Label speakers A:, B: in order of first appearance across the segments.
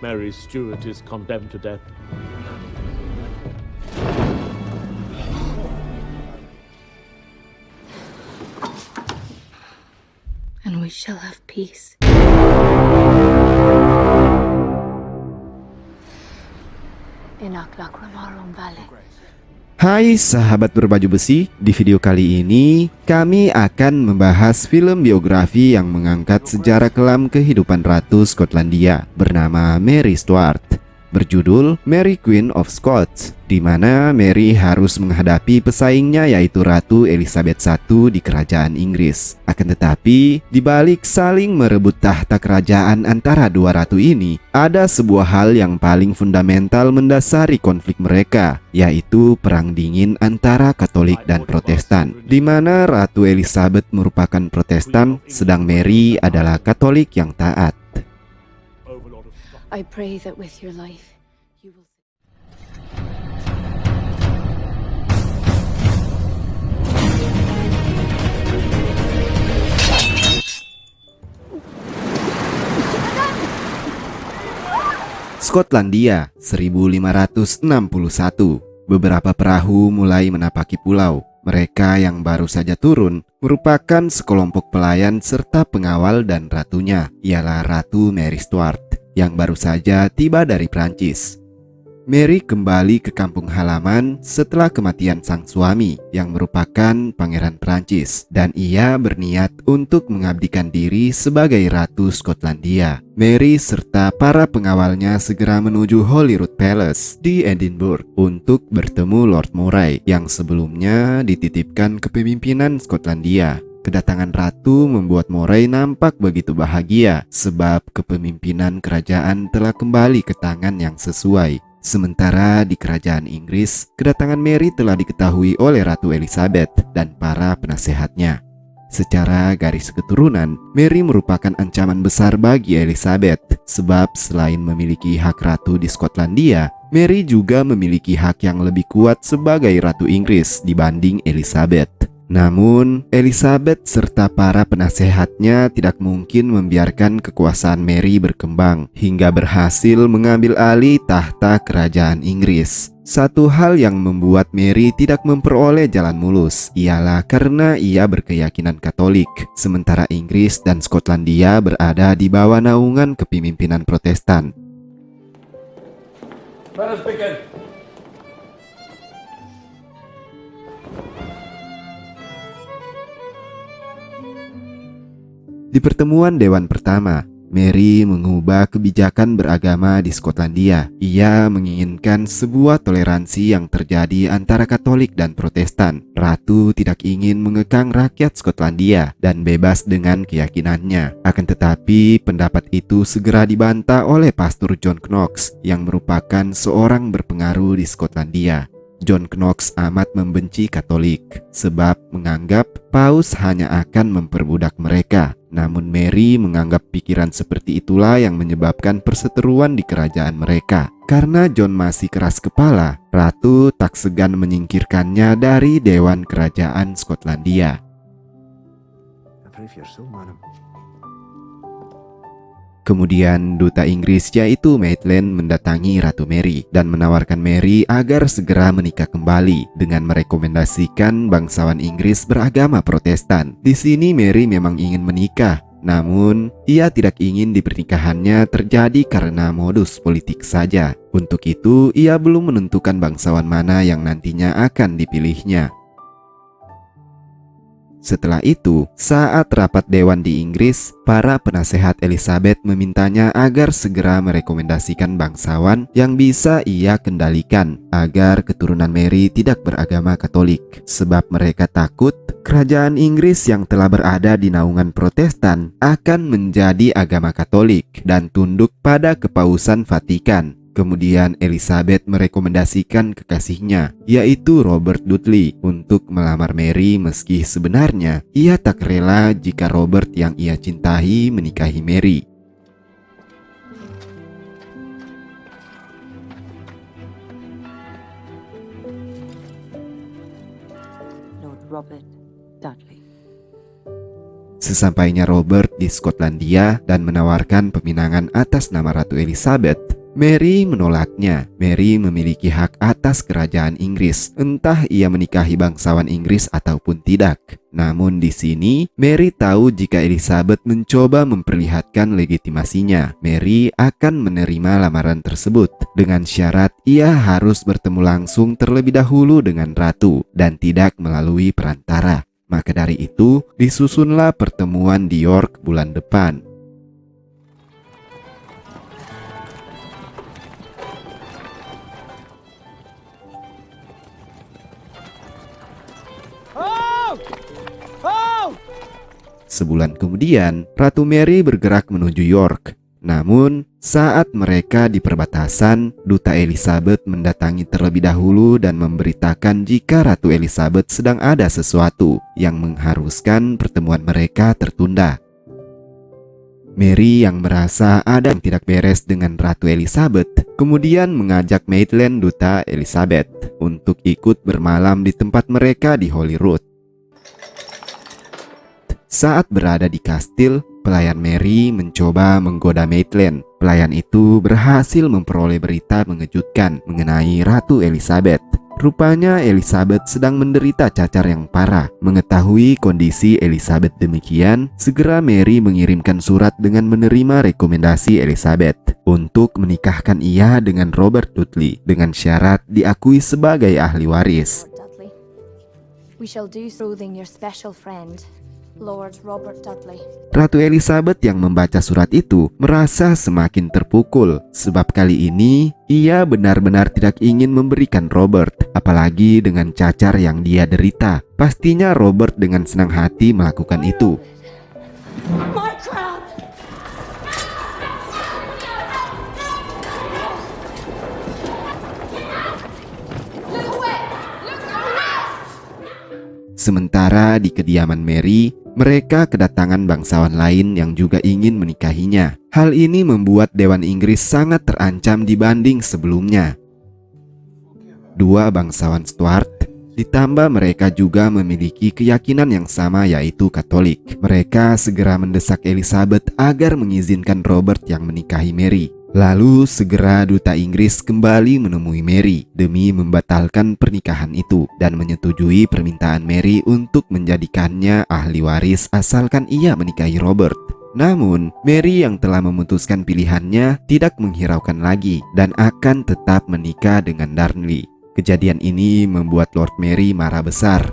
A: Mary Stuart is condemned to death.
B: And we shall have peace. In Aklakramarum Valley.
C: Hai sahabat berbaju besi, di video kali ini kami akan membahas film biografi yang mengangkat sejarah kelam kehidupan Ratu Skotlandia bernama Mary Stuart, berjudul Mary Queen of Scots, di mana Mary harus menghadapi pesaingnya yaitu Ratu Elizabeth I di kerajaan Inggris. Akan tetapi, di balik saling merebut tahta kerajaan antara dua ratu ini, ada sebuah hal yang paling fundamental mendasari konflik mereka, yaitu perang dingin antara Katolik dan Protestan, di mana Ratu Elizabeth merupakan Protestan, sedang Mary adalah Katolik yang taat.
B: I pray that with your life you will...
C: Skotlandia 1561. Beberapa perahu mulai menapaki pulau. Mereka yang baru saja turun merupakan sekelompok pelayan serta pengawal dan ratunya, ialah Ratu Mary Stuart yang baru saja tiba dari Prancis. Mary kembali ke kampung halaman setelah kematian sang suami yang merupakan pangeran Prancis, dan ia berniat untuk mengabdikan diri sebagai Ratu Skotlandia. Mary serta para pengawalnya segera menuju Holyrood Palace di Edinburgh untuk bertemu Lord Moray yang sebelumnya dititipkan kepemimpinan Skotlandia. Kedatangan ratu membuat Moray nampak begitu bahagia sebab kepemimpinan kerajaan telah kembali ke tangan yang sesuai. Sementara di kerajaan Inggris, kedatangan Mary telah diketahui oleh Ratu Elizabeth dan para penasehatnya. Secara garis keturunan, Mary merupakan ancaman besar bagi Elizabeth sebab selain memiliki hak ratu di Skotlandia, Mary juga memiliki hak yang lebih kuat sebagai Ratu Inggris dibanding Elizabeth. Namun, Elizabeth serta para penasehatnya tidak mungkin membiarkan kekuasaan Mary berkembang hingga berhasil mengambil alih tahta kerajaan Inggris. Satu hal yang membuat Mary tidak memperoleh jalan mulus ialah karena ia berkeyakinan Katolik, sementara Inggris dan Skotlandia berada di bawah naungan kepemimpinan Protestan.
A: Let us begin.
C: Di pertemuan Dewan pertama, Mary mengubah kebijakan beragama di Skotlandia. Ia menginginkan sebuah toleransi yang terjadi antara Katolik dan Protestan. Ratu tidak ingin mengekang rakyat Skotlandia dan bebas dengan keyakinannya. Akan tetapi, pendapat itu segera dibantah oleh Pastor John Knox yang merupakan seorang berpengaruh di Skotlandia. John Knox amat membenci Katolik sebab menganggap Paus hanya akan memperbudak mereka. Namun Mary menganggap pikiran seperti itulah yang menyebabkan perseteruan di kerajaan mereka. Karena John masih keras kepala, Ratu tak segan menyingkirkannya dari Dewan Kerajaan Skotlandia. Kemudian duta Inggris yaitu Maitland mendatangi Ratu Mary dan menawarkan Mary agar segera menikah kembali dengan merekomendasikan bangsawan Inggris beragama Protestan. Di sini Mary memang ingin menikah, namun ia tidak ingin di pernikahannya terjadi karena modus politik saja. Untuk itu ia belum menentukan bangsawan mana yang nantinya akan dipilihnya. Setelah itu, saat rapat dewan di Inggris, para penasehat Elizabeth memintanya agar segera merekomendasikan bangsawan yang bisa ia kendalikan agar keturunan Mary tidak beragama Katolik, sebab mereka takut kerajaan Inggris yang telah berada di naungan Protestan akan menjadi agama Katolik dan tunduk pada Kepausan Vatikan. Kemudian Elizabeth merekomendasikan kekasihnya, yaitu Robert Dudley, untuk melamar Mary meski sebenarnya ia tak rela jika Robert yang ia cintai menikahi Mary.
B: Lord Robert Dudley.
C: Sesampainya Robert di Skotlandia dan menawarkan peminangan atas nama Ratu Elizabeth, Mary menolaknya. Mary memiliki hak atas kerajaan Inggris, entah ia menikahi bangsawan Inggris ataupun tidak. Namun di sini, Mary tahu jika Elizabeth mencoba memperlihatkan legitimasinya. Mary akan menerima lamaran tersebut dengan syarat ia harus bertemu langsung terlebih dahulu dengan ratu dan tidak melalui perantara. Maka dari itu, disusunlah pertemuan di York bulan depan. Sebulan kemudian, Ratu Mary bergerak menuju York. Namun, saat mereka di perbatasan, Duta Elizabeth mendatangi terlebih dahulu dan memberitakan jika Ratu Elizabeth sedang ada sesuatu yang mengharuskan pertemuan mereka tertunda. Mary yang merasa ada yang tidak beres dengan Ratu Elizabeth, kemudian mengajak Maitland Duta Elizabeth untuk ikut bermalam di tempat mereka di Holyrood. Saat berada di kastil, pelayan Mary mencoba menggoda Maitland. Pelayan itu berhasil memperoleh berita mengejutkan mengenai Ratu Elizabeth. Rupanya Elizabeth sedang menderita cacar yang parah. Mengetahui kondisi Elizabeth demikian, segera Mary mengirimkan surat dengan menerima rekomendasi Elizabeth untuk menikahkan ia dengan Robert Dudley dengan syarat diakui sebagai ahli waris.
D: Dudley. We shall do soothing your special friend, Lord Robert Dudley.
C: Ratu Elizabeth yang membaca surat itu merasa semakin terpukul, sebab kali ini ia benar-benar tidak ingin memberikan Robert, apalagi dengan cacar yang dia derita. Pastinya Robert dengan senang hati melakukan itu.
D: My crown! Look away! Look away!
C: Sementara di kediaman Mary, mereka kedatangan bangsawan lain yang juga ingin menikahinya. Hal ini membuat Dewan Inggris sangat terancam dibanding sebelumnya. Dua bangsawan Stuart, ditambah mereka juga memiliki keyakinan yang sama, yaitu Katolik. Mereka segera mendesak Elizabeth agar mengizinkan Robert yang menikahi Mary. Lalu segera Duta Inggris kembali menemui Mary demi membatalkan pernikahan itu dan menyetujui permintaan Mary untuk menjadikannya ahli waris asalkan ia menikahi Robert. Namun, Mary yang telah memutuskan pilihannya tidak menghiraukan lagi dan akan tetap menikah dengan Darnley. Kejadian ini membuat Lord Mary marah besar.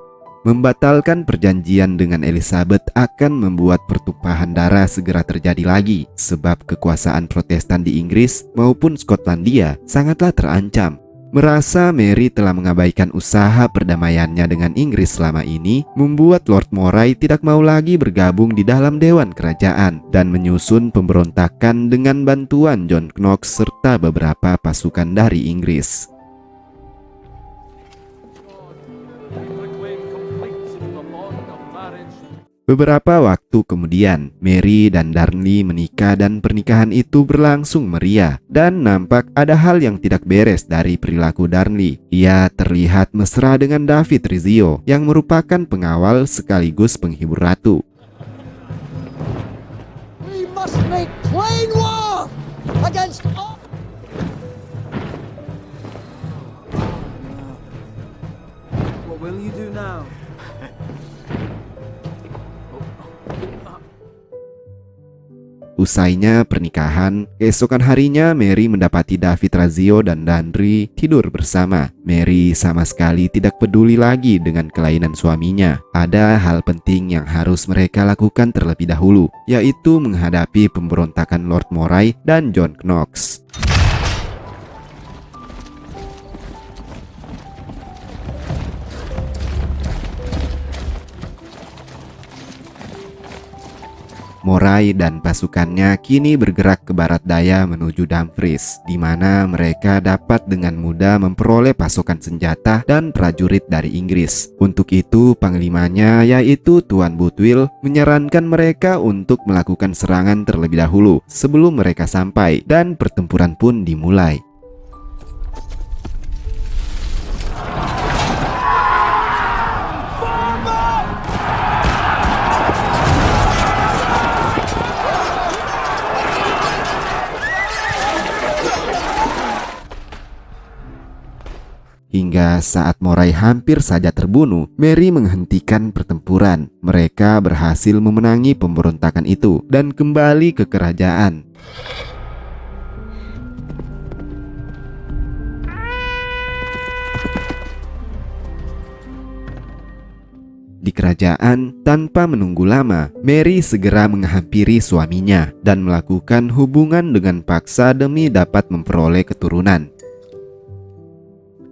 C: Membatalkan perjanjian dengan Elizabeth akan membuat pertumpahan darah segera terjadi lagi, sebab kekuasaan Protestan di Inggris maupun Skotlandia sangatlah terancam. Merasa Mary telah mengabaikan usaha perdamaiannya dengan Inggris selama ini, membuat Lord Moray tidak mau lagi bergabung di dalam Dewan Kerajaan dan menyusun pemberontakan dengan bantuan John Knox serta beberapa pasukan dari Inggris. Beberapa waktu kemudian, Mary dan Darnley menikah dan pernikahan itu berlangsung meriah. Dan nampak ada hal yang tidak beres dari perilaku Darnley. Ia terlihat mesra dengan David Rizzio yang merupakan pengawal sekaligus penghibur ratu.
E: We must make plain war against all. What will you do now?
C: Usainya pernikahan, keesokan harinya Mary mendapati David Rizzio dan Darnley tidur bersama. Mary sama sekali tidak peduli lagi dengan kelainan suaminya. Ada hal penting yang harus mereka lakukan terlebih dahulu, yaitu menghadapi pemberontakan Lord Moray dan John Knox. Moray dan pasukannya kini bergerak ke barat daya menuju Dumfries, di mana mereka dapat dengan mudah memperoleh pasokan senjata dan prajurit dari Inggris. Untuk itu, panglimanya yaitu Tuan Bouteville menyarankan mereka untuk melakukan serangan terlebih dahulu sebelum mereka sampai, dan pertempuran pun dimulai. Hingga saat Moray hampir saja terbunuh, Merry menghentikan pertempuran. Mereka berhasil memenangi pemberontakan itu dan kembali ke kerajaan. Di kerajaan, tanpa menunggu lama, Merry segera menghampiri suaminya dan melakukan hubungan dengan paksa demi dapat memperoleh keturunan.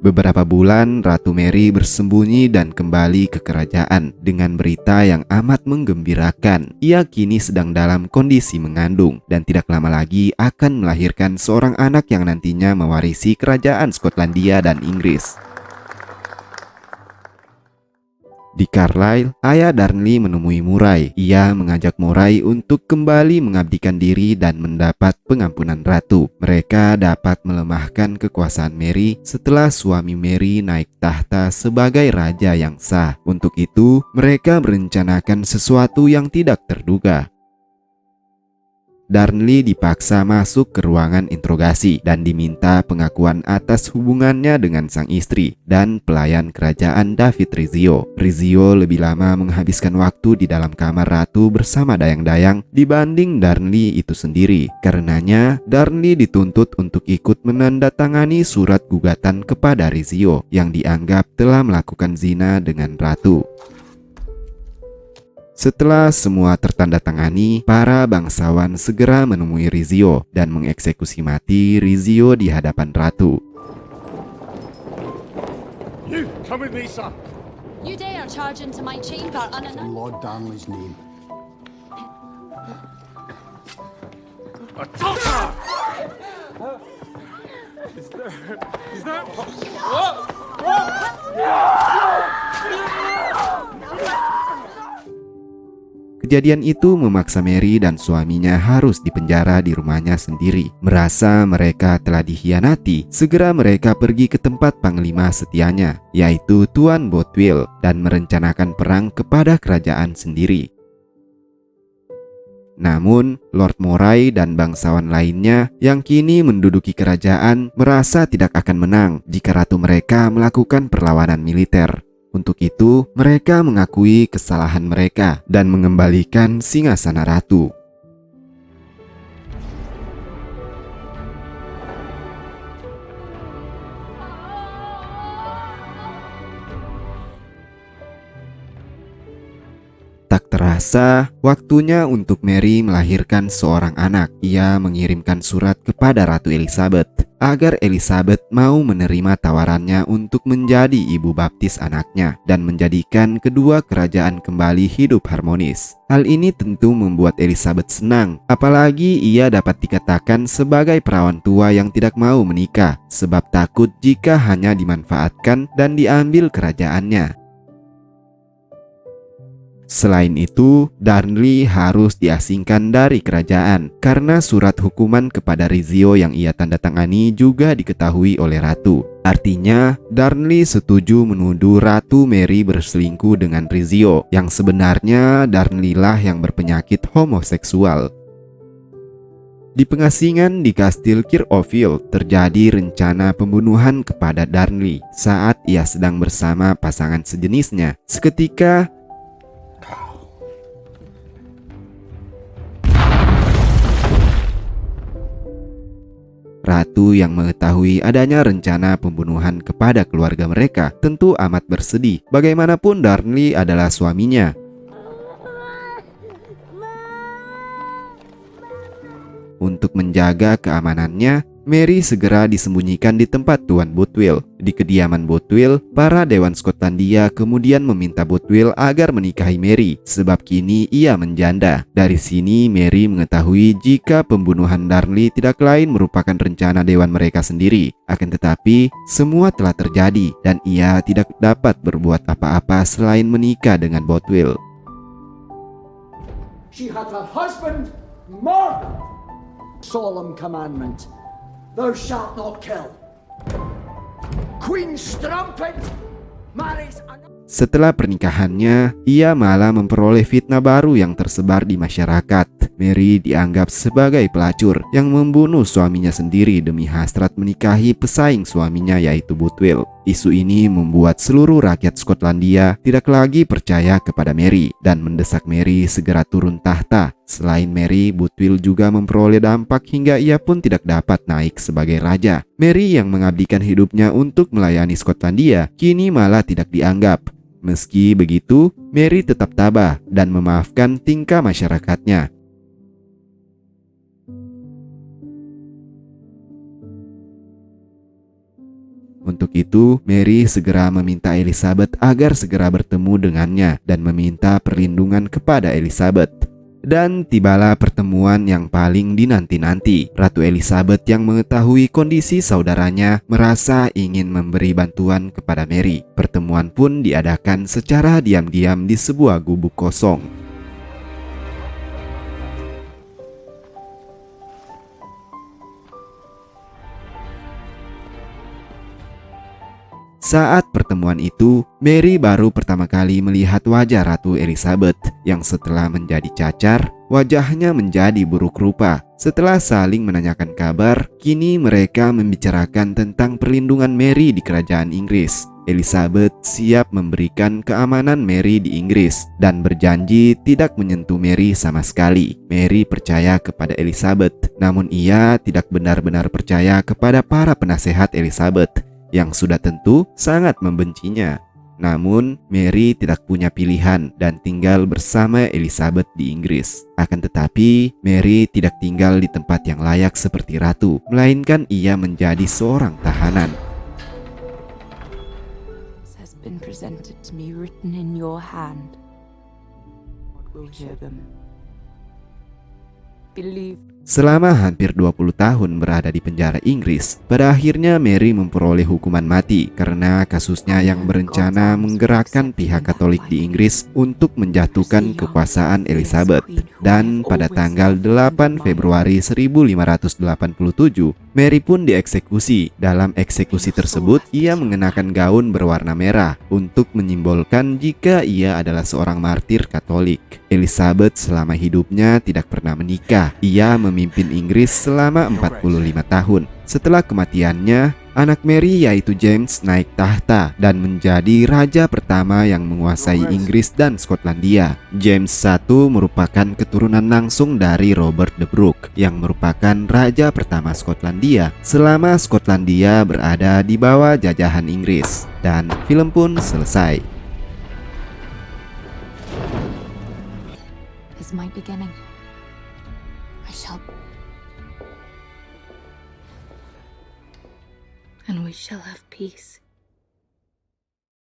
C: Beberapa bulan, Ratu Mary bersembunyi dan kembali ke kerajaan dengan berita yang amat menggembirakan. Ia kini sedang dalam kondisi mengandung dan tidak lama lagi akan melahirkan seorang anak yang nantinya mewarisi kerajaan Skotlandia dan Inggris. Di Carlisle, ayah Darnley menemui Moray. Ia mengajak Moray untuk kembali mengabdikan diri dan mendapat pengampunan ratu. Mereka dapat melemahkan kekuasaan Mary setelah suami Mary naik tahta sebagai raja yang sah. Untuk itu, mereka merencanakan sesuatu yang tidak terduga. Darnley dipaksa masuk ke ruangan interogasi dan diminta pengakuan atas hubungannya dengan sang istri dan pelayan kerajaan David Rizzio. Rizzio lebih lama menghabiskan waktu di dalam kamar ratu bersama dayang-dayang dibanding Darnley itu sendiri. Karenanya, Darnley dituntut untuk ikut menandatangani surat gugatan kepada Rizzio yang dianggap telah melakukan zina dengan ratu. Setelah semua tertandatangani, para bangsawan segera menemui Rizzio dan mengeksekusi mati Rizzio di hadapan ratu.
A: You come with me, son.
D: You dare charge into my chamber
E: In Lord Darnley's name.
C: Kejadian itu memaksa Mary dan suaminya harus dipenjara di rumahnya sendiri. Merasa mereka telah dikhianati, segera mereka pergi ke tempat panglima setianya, yaitu Tuan Bothwell, dan merencanakan perang kepada kerajaan sendiri. Namun, Lord Moray dan bangsawan lainnya yang kini menduduki kerajaan merasa tidak akan menang jika ratu mereka melakukan perlawanan militer. Untuk itu, mereka mengakui kesalahan mereka dan mengembalikan singgasana ratu. Tak terasa, waktunya untuk Mary melahirkan seorang anak. Ia mengirimkan surat kepada Ratu Elizabeth agar Elizabeth mau menerima tawarannya untuk menjadi ibu baptis anaknya dan menjadikan kedua kerajaan kembali hidup harmonis. Hal ini tentu membuat Elizabeth senang, apalagi ia dapat dikatakan sebagai perawan tua yang tidak mau menikah sebab takut jika hanya dimanfaatkan dan diambil kerajaannya. Selain itu, Darnley harus diasingkan dari kerajaan karena surat hukuman kepada Rizzio yang ia tandatangani juga diketahui oleh ratu. Artinya, Darnley setuju menuduh Ratu Mary berselingkuh dengan Rizzio, yang sebenarnya Darnley lah yang berpenyakit homoseksual. Di pengasingan di Kastil Kirkconnel terjadi rencana pembunuhan kepada Darnley saat ia sedang bersama pasangan sejenisnya. Seketika, ratu yang mengetahui adanya rencana pembunuhan kepada keluarga mereka tentu amat bersedih. Bagaimanapun Darnley adalah suaminya. Untuk menjaga keamanannya, Mary segera disembunyikan di tempat Tuan Bothwell. Di kediaman Bothwell, para dewan Skotlandia kemudian meminta Bothwell agar menikahi Mary sebab kini ia menjanda. Dari sini Mary mengetahui jika pembunuhan Darnley tidak lain merupakan rencana dewan mereka sendiri. Akan tetapi, semua telah terjadi dan ia tidak dapat berbuat apa-apa selain menikah dengan Bothwell.
E: She hath a husband murdered. Solemn commandment. Thou shalt not kill. Queen Strumpet marries another.
C: Setelah pernikahannya, ia malah memperoleh fitnah baru yang tersebar di masyarakat. Mary dianggap sebagai pelacur yang membunuh suaminya sendiri demi hasrat menikahi pesaing suaminya yaitu Bothwell. Isu ini membuat seluruh rakyat Skotlandia tidak lagi percaya kepada Mary dan mendesak Mary segera turun tahta. Selain Mary, Bothwell juga memperoleh dampak hingga ia pun tidak dapat naik sebagai raja. Mary yang mengabdikan hidupnya untuk melayani Skotlandia kini malah tidak dianggap. Meski begitu, Mary tetap tabah dan memaafkan tingkah masyarakatnya. Untuk itu, Mary segera meminta Elizabeth agar segera bertemu dengannya dan meminta perlindungan kepada Elizabeth. Dan tibalah pertemuan yang paling dinanti-nanti. Ratu Elizabeth yang mengetahui kondisi saudaranya merasa ingin memberi bantuan kepada Mary. Pertemuan pun diadakan secara diam-diam di sebuah gubuk kosong. Saat pertemuan itu, Mary baru pertama kali melihat wajah Ratu Elizabeth yang setelah menjadi cacar, wajahnya menjadi buruk rupa. Setelah saling menanyakan kabar, kini mereka membicarakan tentang perlindungan Mary di kerajaan Inggris. Elizabeth siap memberikan keamanan Mary di Inggris dan berjanji tidak menyentuh Mary sama sekali. Mary percaya kepada Elizabeth, namun ia tidak benar-benar percaya kepada para penasehat Elizabeth yang sudah tentu sangat membencinya. Namun, Mary tidak punya pilihan dan tinggal bersama Elizabeth di Inggris. Akan tetapi, Mary tidak tinggal di tempat yang layak seperti ratu, melainkan ia menjadi seorang tahanan.
F: This has been presented to me written in your hand. God will hear them. Believe.
C: Selama hampir 20 tahun berada di penjara Inggris, pada akhirnya Mary memperoleh hukuman mati karena kasusnya yang berencana menggerakkan pihak Katolik di Inggris untuk menjatuhkan kekuasaan Elizabeth. Dan pada tanggal 8 Februari 1587, Mary pun dieksekusi. Dalam eksekusi tersebut, ia mengenakan gaun berwarna merah untuk menyimbolkan jika ia adalah seorang martir Katolik. Elizabeth selama hidupnya tidak pernah menikah. Ia memimpin Inggris selama 45 tahun. Setelah kematiannya, anak Mary yaitu James naik tahta dan menjadi raja pertama yang menguasai Inggris dan Skotlandia. James I merupakan keturunan langsung dari Robert the Bruce yang merupakan raja pertama Skotlandia selama Skotlandia berada di bawah jajahan Inggris. Dan film pun selesai.
D: Is my beginning. I shall.
B: And we shall have peace.